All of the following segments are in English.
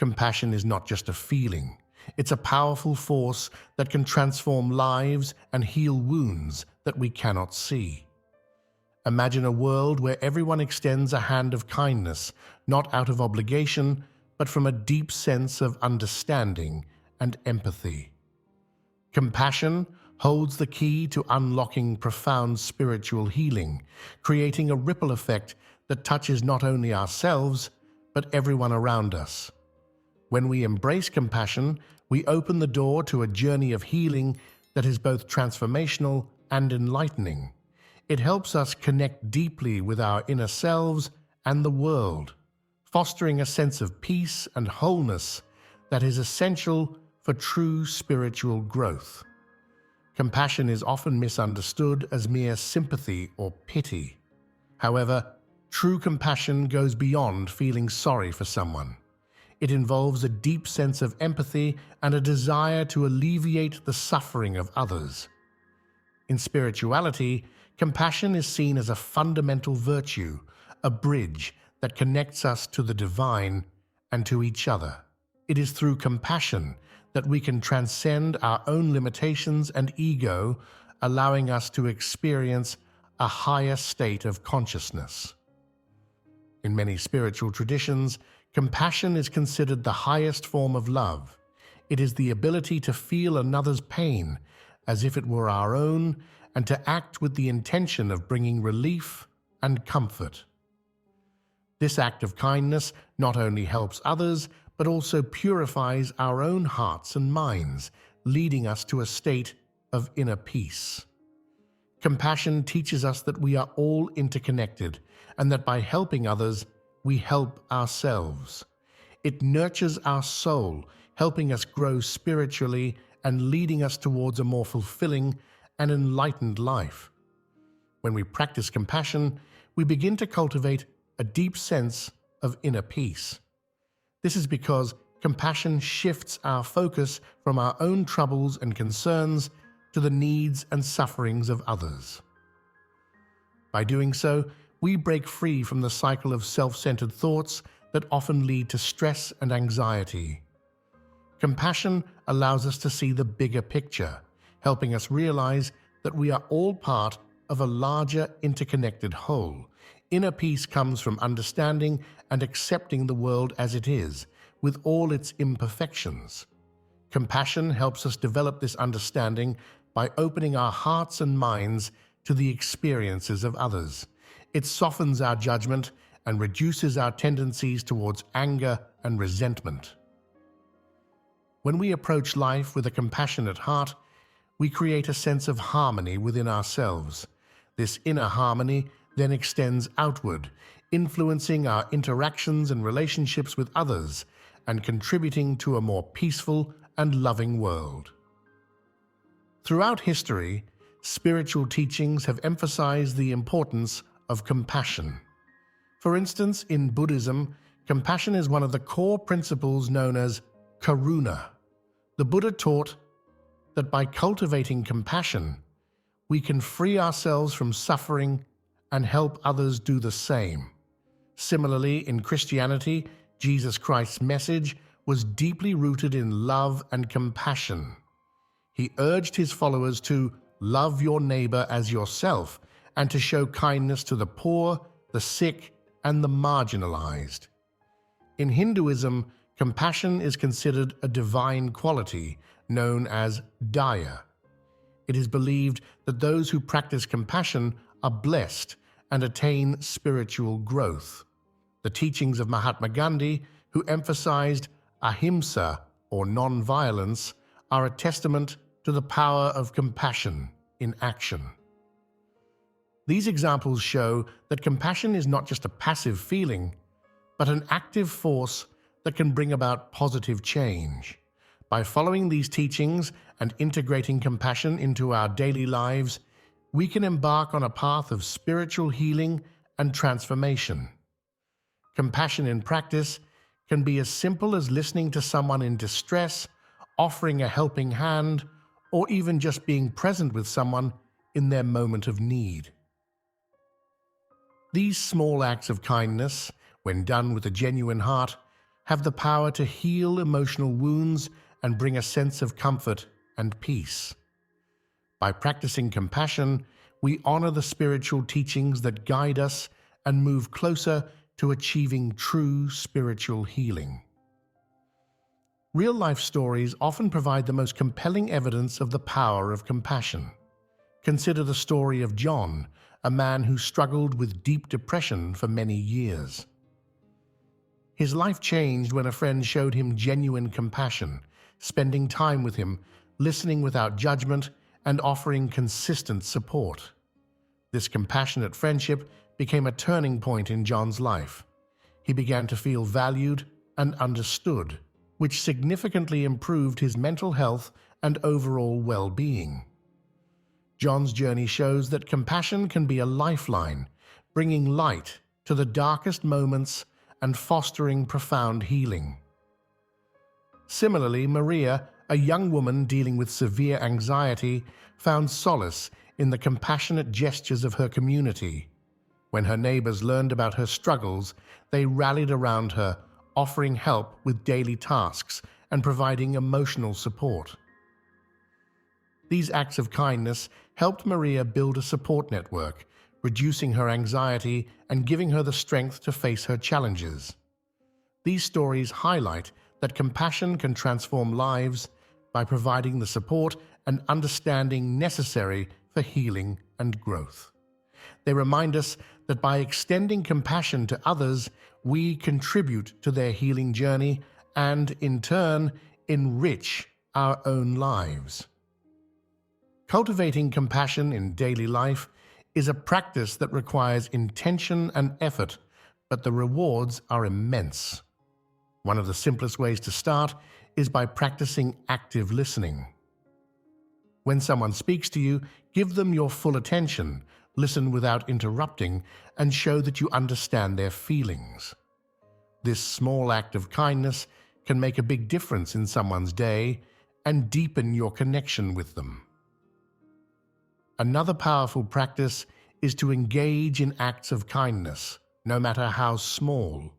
Compassion is not just a feeling. It's a powerful force that can transform lives and heal wounds that we cannot see. Imagine a world where everyone extends a hand of kindness, not out of obligation, but from a deep sense of understanding and empathy. Compassion holds the key to unlocking profound spiritual healing, creating a ripple effect that touches not only ourselves, but everyone around us. When we embrace compassion, we open the door to a journey of healing that is both transformational and enlightening. It helps us connect deeply with our inner selves and the world, fostering a sense of peace and wholeness that is essential for true spiritual growth. Compassion is often misunderstood as mere sympathy or pity. However, true compassion goes beyond feeling sorry for someone. It involves a deep sense of empathy and a desire to alleviate the suffering of others. In spirituality, compassion is seen as a fundamental virtue, a bridge that connects us to the divine and to each other. It is through compassion that we can transcend our own limitations and ego, allowing us to experience a higher state of consciousness. In many spiritual traditions, compassion is considered the highest form of love. It is the ability to feel another's pain as if it were our own and to act with the intention of bringing relief and comfort. This act of kindness not only helps others, but also purifies our own hearts and minds, leading us to a state of inner peace. Compassion teaches us that we are all interconnected and that by helping others, we help ourselves. It nurtures our soul, helping us grow spiritually and leading us towards a more fulfilling and enlightened life. When we practice compassion, we begin to cultivate a deep sense of inner peace. This is because compassion shifts our focus from our own troubles and concerns to the needs and sufferings of others. By doing so, we break free from the cycle of self-centered thoughts that often lead to stress and anxiety. Compassion allows us to see the bigger picture, helping us realize that we are all part of a larger interconnected whole. Inner peace comes from understanding and accepting the world as it is, with all its imperfections. Compassion helps us develop this understanding by opening our hearts and minds to the experiences of others. It softens our judgment and reduces our tendencies towards anger and resentment. When we approach life with a compassionate heart, we create a sense of harmony within ourselves. This inner harmony then extends outward, influencing our interactions and relationships with others and contributing to a more peaceful and loving world. Throughout history, spiritual teachings have emphasized the importance of compassion. For instance, in Buddhism, compassion is one of the core principles known as karuna. The Buddha taught that by cultivating compassion, we can free ourselves from suffering and help others do the same. Similarly, in Christianity, Jesus Christ's message was deeply rooted in love and compassion. He urged his followers to love your neighbor as yourself and to show kindness to the poor, the sick, and the marginalized. In Hinduism, compassion is considered a divine quality known as daya. It is believed that those who practice compassion are blessed and attain spiritual growth. The teachings of Mahatma Gandhi, who emphasized ahimsa or non-violence, are a testament to the power of compassion in action. These examples show that compassion is not just a passive feeling, but an active force that can bring about positive change. By following these teachings and integrating compassion into our daily lives, we can embark on a path of spiritual healing and transformation. Compassion in practice can be as simple as listening to someone in distress, offering a helping hand, or even just being present with someone in their moment of need. These small acts of kindness, when done with a genuine heart, have the power to heal emotional wounds and bring a sense of comfort and peace. By practicing compassion, we honor the spiritual teachings that guide us and move closer to achieving true spiritual healing. Real-life stories often provide the most compelling evidence of the power of compassion. Consider the story of John, a man who struggled with deep depression for many years. His life changed when a friend showed him genuine compassion, spending time with him, listening without judgment, and offering consistent support. This compassionate friendship became a turning point in John's life. He began to feel valued and understood, which significantly improved his mental health and overall well-being. John's journey shows that compassion can be a lifeline, bringing light to the darkest moments and fostering profound healing. Similarly, Maria, a young woman dealing with severe anxiety, found solace in the compassionate gestures of her community. When her neighbors learned about her struggles, they rallied around her, offering help with daily tasks and providing emotional support. These acts of kindness helped Maria build a support network, reducing her anxiety and giving her the strength to face her challenges. These stories highlight that compassion can transform lives by providing the support and understanding necessary for healing and growth. They remind us that by extending compassion to others, we contribute to their healing journey and, in turn, enrich our own lives. Cultivating compassion in daily life is a practice that requires intention and effort, but the rewards are immense. One of the simplest ways to start is by practicing active listening. When someone speaks to you, give them your full attention, listen without interrupting, and show that you understand their feelings. This small act of kindness can make a big difference in someone's day and deepen your connection with them. Another powerful practice is to engage in acts of kindness, no matter how small.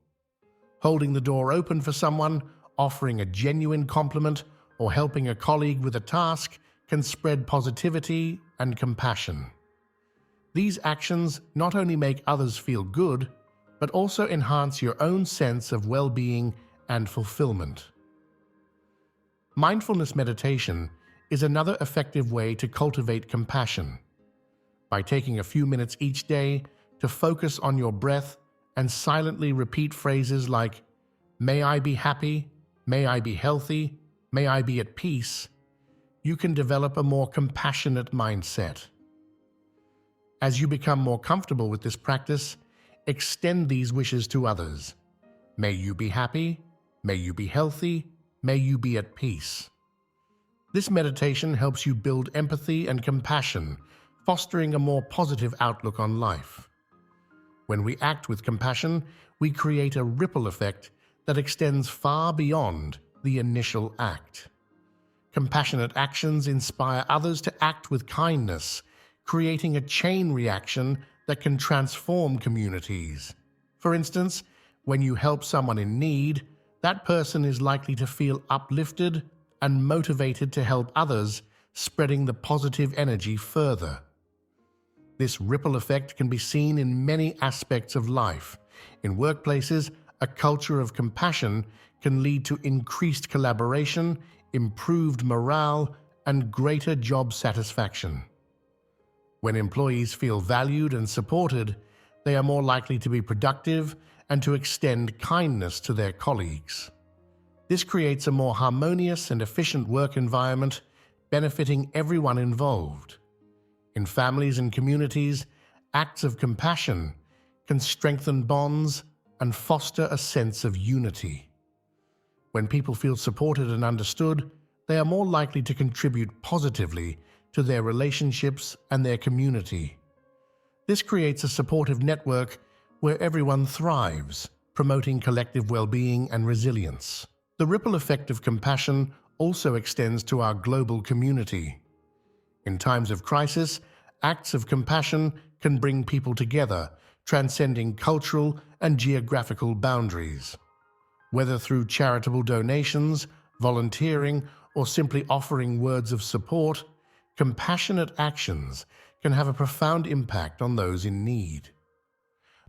Holding the door open for someone, offering a genuine compliment, or helping a colleague with a task can spread positivity and compassion. These actions not only make others feel good, but also enhance your own sense of well-being and fulfillment. Mindfulness meditation is another effective way to cultivate compassion. By taking a few minutes each day to focus on your breath and silently repeat phrases like, "May I be happy," "May I be healthy," "May I be at peace," you can develop a more compassionate mindset. As you become more comfortable with this practice, extend these wishes to others. May you be happy, may you be healthy, may you be at peace. This meditation helps you build empathy and compassion, fostering a more positive outlook on life. When we act with compassion, we create a ripple effect that extends far beyond the initial act. Compassionate actions inspire others to act with kindness, creating a chain reaction that can transform communities. For instance, when you help someone in need, that person is likely to feel uplifted and motivated to help others, spreading the positive energy further. This ripple effect can be seen in many aspects of life. In workplaces, a culture of compassion can lead to increased collaboration, improved morale, and greater job satisfaction. When employees feel valued and supported, they are more likely to be productive and to extend kindness to their colleagues. This creates a more harmonious and efficient work environment, benefiting everyone involved. In families and communities, acts of compassion can strengthen bonds and foster a sense of unity. When people feel supported and understood, they are more likely to contribute positively to their relationships and their community. This creates a supportive network where everyone thrives, promoting collective well-being and resilience. The ripple effect of compassion also extends to our global community. In times of crisis, acts of compassion can bring people together, transcending cultural and geographical boundaries. Whether through charitable donations, volunteering, or simply offering words of support, compassionate actions can have a profound impact on those in need.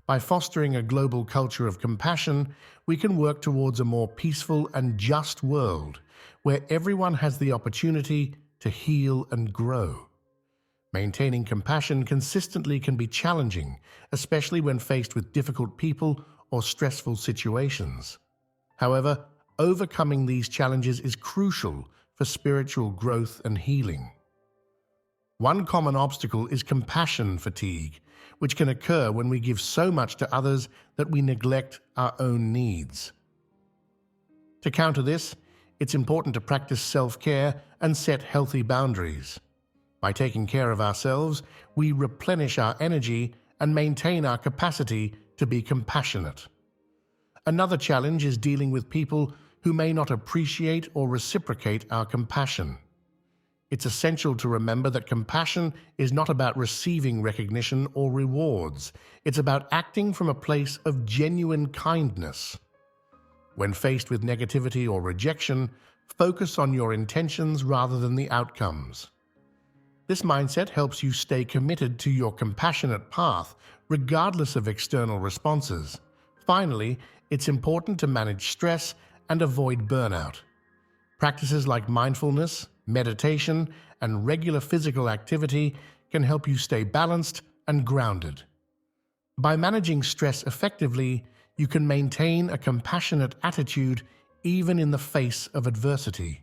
By fostering a global culture of compassion, we can work towards a more peaceful and just world where everyone has the opportunity to heal and grow. Maintaining compassion consistently can be challenging, especially when faced with difficult people or stressful situations. However, overcoming these challenges is crucial for spiritual growth and healing. One common obstacle is compassion fatigue, which can occur when we give so much to others that we neglect our own needs. To counter this, it's important to practice self-care and set healthy boundaries. By taking care of ourselves, we replenish our energy and maintain our capacity to be compassionate. Another challenge is dealing with people who may not appreciate or reciprocate our compassion. It's essential to remember that compassion is not about receiving recognition or rewards. It's about acting from a place of genuine kindness. When faced with negativity or rejection, focus on your intentions rather than the outcomes. This mindset helps you stay committed to your compassionate path, regardless of external responses. Finally, it's important to manage stress and avoid burnout. Practices like mindfulness, meditation, and regular physical activity can help you stay balanced and grounded. By managing stress effectively, you can maintain a compassionate attitude even in the face of adversity.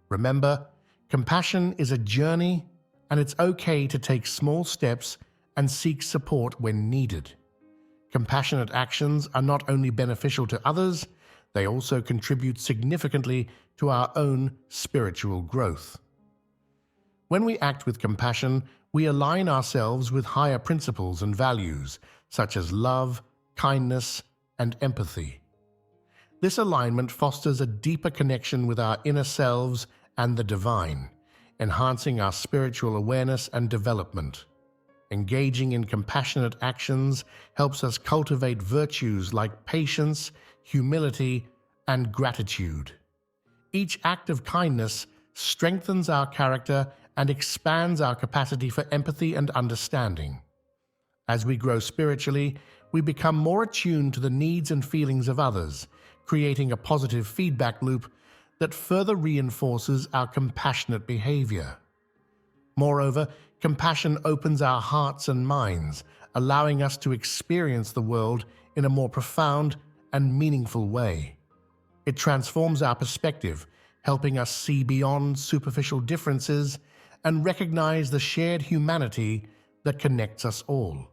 Remember, compassion is a journey, and it's okay to take small steps and seek support when needed. Compassionate actions are not only beneficial to others, they also contribute significantly to our own spiritual growth. When we act with compassion, we align ourselves with higher principles and values, such as love, kindness, and empathy. This alignment fosters a deeper connection with our inner selves and the divine, enhancing our spiritual awareness and development. Engaging in compassionate actions helps us cultivate virtues like patience, humility, and gratitude. Each act of kindness strengthens our character and expands our capacity for empathy and understanding. As we grow spiritually, we become more attuned to the needs and feelings of others, creating a positive feedback loop that further reinforces our compassionate behavior. Moreover, compassion opens our hearts and minds, allowing us to experience the world in a more profound and meaningful way. It transforms our perspective, helping us see beyond superficial differences and recognize the shared humanity that connects us all.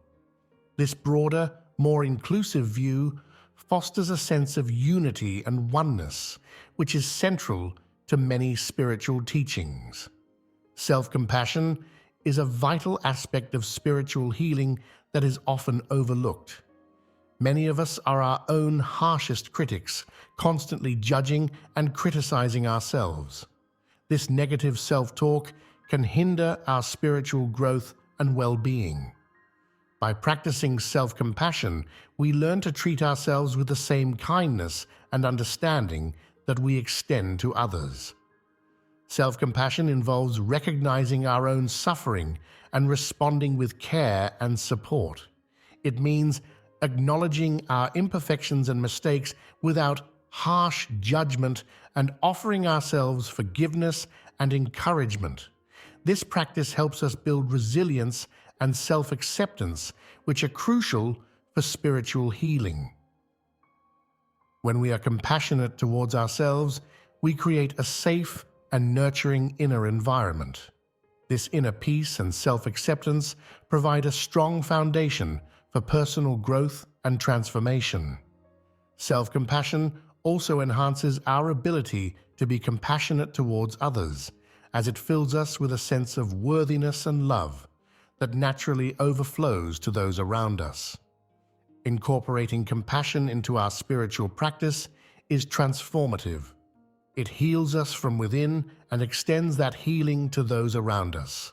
This broader, more inclusive view fosters a sense of unity and oneness, which is central to many spiritual teachings. Self-compassion is a vital aspect of spiritual healing that is often overlooked. Many of us are our own harshest critics, constantly judging and criticizing ourselves. This negative self-talk can hinder our spiritual growth and well-being. By practicing self-compassion, we learn to treat ourselves with the same kindness and understanding that we extend to others. Self-compassion involves recognizing our own suffering and responding with care and support. It means acknowledging our imperfections and mistakes without harsh judgment and offering ourselves forgiveness and encouragement. This practice helps us build resilience and self-acceptance, which are crucial for spiritual healing. When we are compassionate towards ourselves, we create a safe and nurturing inner environment. This inner peace and self-acceptance provide a strong foundation for personal growth and transformation. Self-compassion also enhances our ability to be compassionate towards others, as it fills us with a sense of worthiness and love that naturally overflows to those around us. Incorporating compassion into our spiritual practice is transformative. It heals us from within and extends that healing to those around us.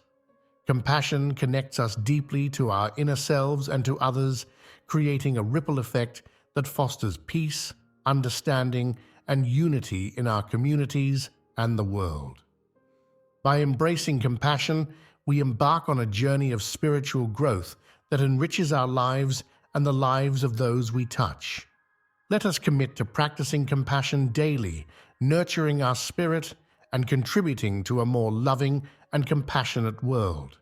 Compassion connects us deeply to our inner selves and to others, creating a ripple effect that fosters peace, understanding, and unity in our communities and the world. By embracing compassion, we embark on a journey of spiritual growth that enriches our lives and the lives of those we touch. Let us commit to practicing compassion daily, nurturing our spirit and contributing to a more loving and compassionate world.